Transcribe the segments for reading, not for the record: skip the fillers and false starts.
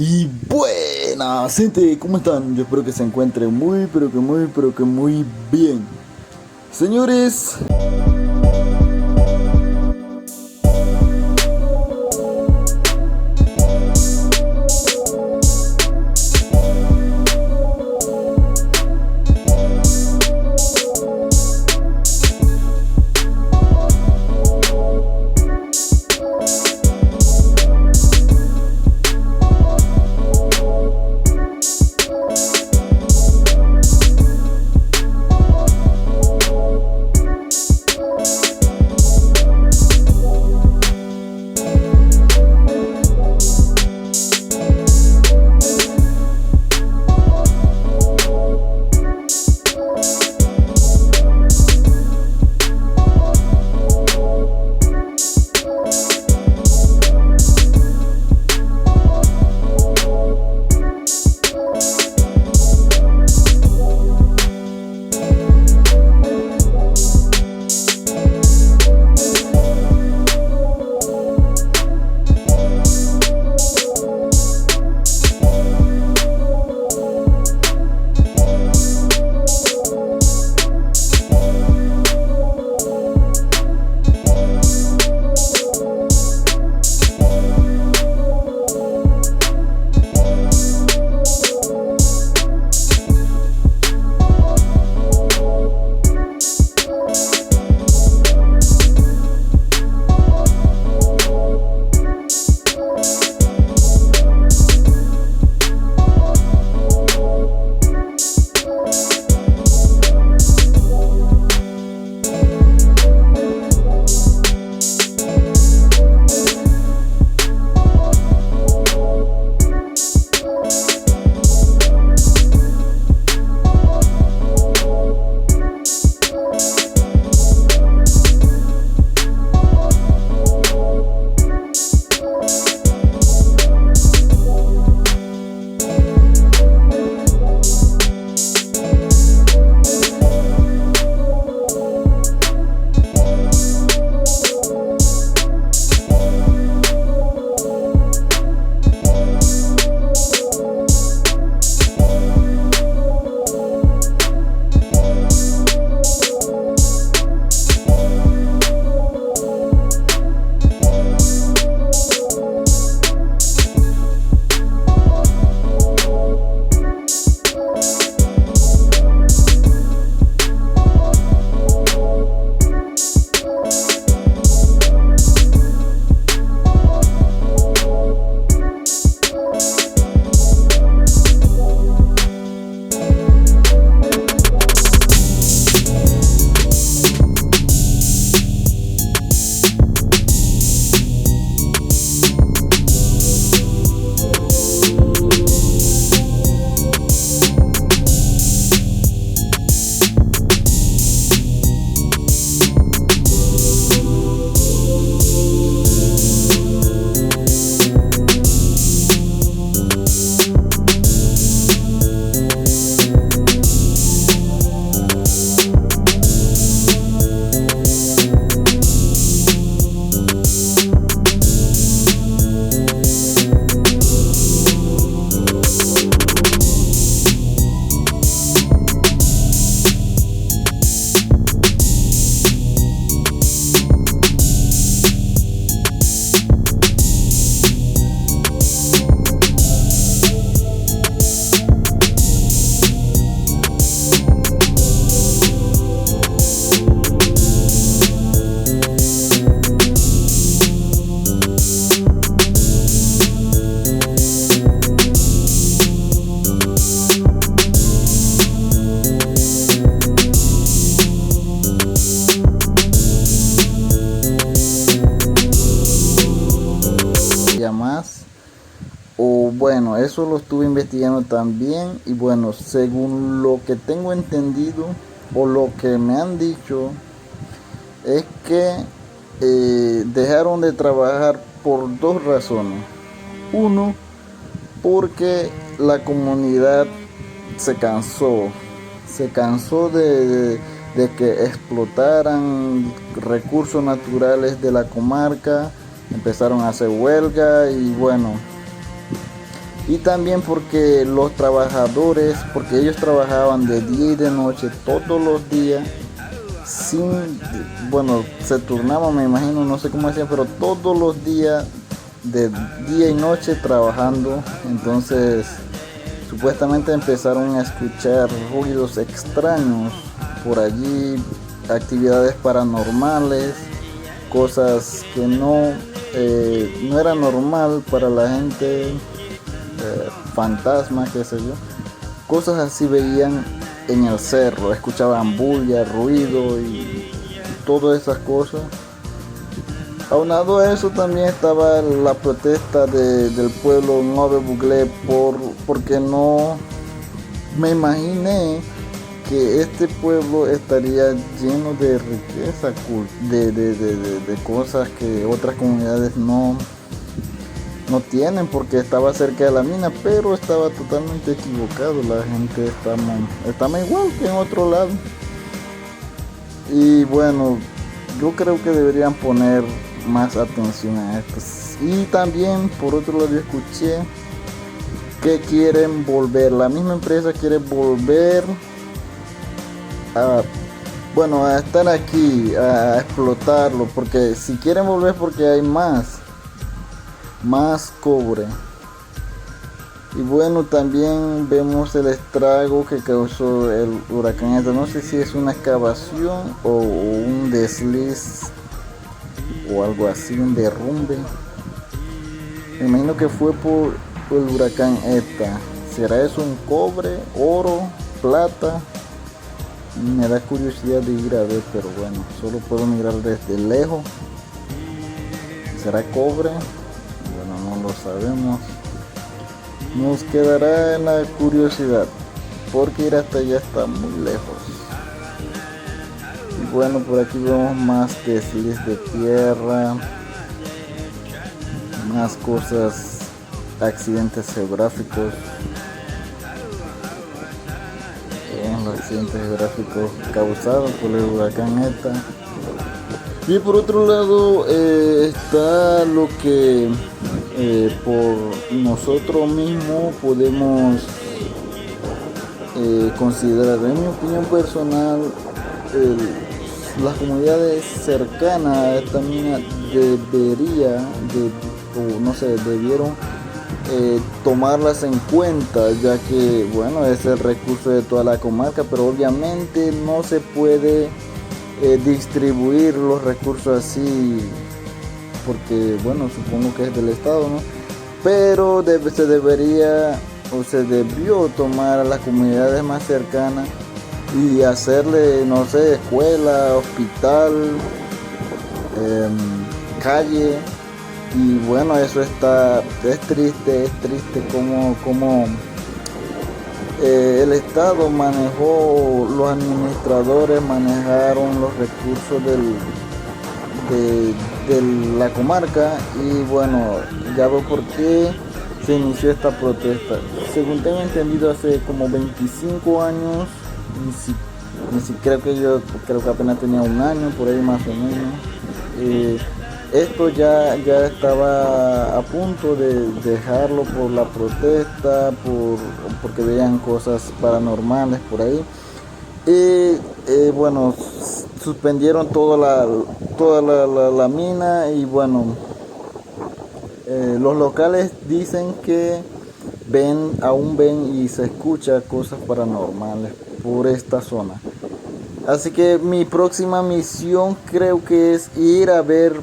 Y buenas, gente, ¿cómo están? Yo espero que se encuentren muy, pero que muy bien. Señores, más. O bueno, eso lo estuve investigando también. Y bueno, según lo que tengo entendido o lo que me han dicho, es que dejaron de trabajar por dos razones. Uno, porque la comunidad se cansó. Se cansó de que explotaran recursos naturales de la comarca. Empezaron a hacer huelga y bueno, Y también porque los trabajadores, porque ellos trabajaban de día y de noche todos los días, sin, bueno, se turnaban, me imagino, no sé cómo hacían, pero todos los días, de día y noche trabajando. Entonces, supuestamente empezaron a escuchar ruidos extraños por allí, actividades paranormales, cosas que no era normal para la gente, fantasmas, qué sé yo, cosas así veían en el cerro, escuchaban bulla, ruido y todas esas cosas. Aunado a eso también estaba la protesta del pueblo Nueve Buglé porque no me imaginé que este pueblo estaría lleno de riqueza, de cosas que otras comunidades no tienen, porque estaba cerca de la mina, pero estaba totalmente equivocado. La gente estaba igual que en otro lado. Y bueno, yo creo que deberían poner más atención a esto. Y también por otro lado escuché que quieren volver, la misma empresa quiere volver a, bueno, a estar aquí, a explotarlo, porque si quieren volver porque hay más cobre. Y bueno, también vemos el estrago que causó el huracán. No sé si es una excavación o un desliz o algo así, un derrumbe. Me imagino que fue por el huracán ETA. ¿Será eso un cobre, oro, plata? Me da curiosidad de ir a ver, pero bueno, solo puedo mirar desde lejos. ¿Será cobre? Bueno, no lo sabemos. Nos quedará en la curiosidad, porque ir hasta allá está muy lejos. Y bueno, por aquí vemos más desliz de tierra, más cosas, accidentes geográficos. Los accidentes geográficos causados por el huracán ETA. Y por otro lado está lo que por nosotros mismos podemos considerar. En mi opinión personal, las comunidades cercanas a esta mina debieron tomarlas en cuenta, ya que bueno, es el recurso de toda la comarca, pero obviamente no se puede distribuir los recursos así, porque bueno, supongo que es del estado, ¿no? Pero se debió tomar a las comunidades más cercanas y hacerle, no sé, escuela, hospital, calle. Y bueno, eso es triste como el estado manejó, los administradores manejaron los recursos de la comarca. Y bueno, ya veo por qué se inició esta protesta. Según tengo entendido, hace como 25 años, creo que apenas tenía un año, por ahí más o menos. Esto ya estaba a punto de dejarlo por la protesta, porque veían cosas paranormales por ahí. Y bueno, suspendieron toda la mina. Y bueno, los locales dicen que aún ven y se escucha cosas paranormales por esta zona. Así que mi próxima misión creo que es ir a ver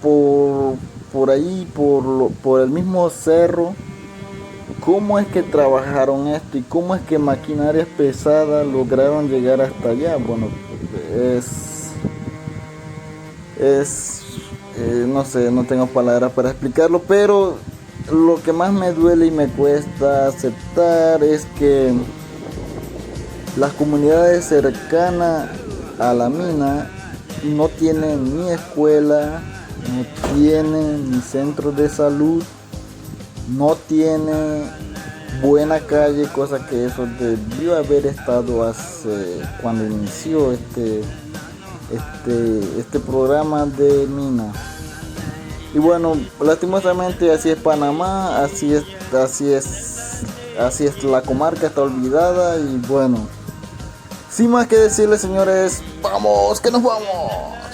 por ahí, por el mismo cerro, cómo es que trabajaron esto y cómo es que maquinarias pesadas lograron llegar hasta allá. Bueno, no sé, no tengo palabras para explicarlo, pero lo que más me duele y me cuesta aceptar es que las comunidades cercanas a la mina no tienen ni escuela, no tienen ni centro de salud, no tienen buena calle, cosa que eso debió haber estado hace cuando inició este programa de mina. Y bueno, lastimosamente así es Panamá, así es la comarca, está olvidada y bueno, sin más que decirles señores, vamos, que nos vamos.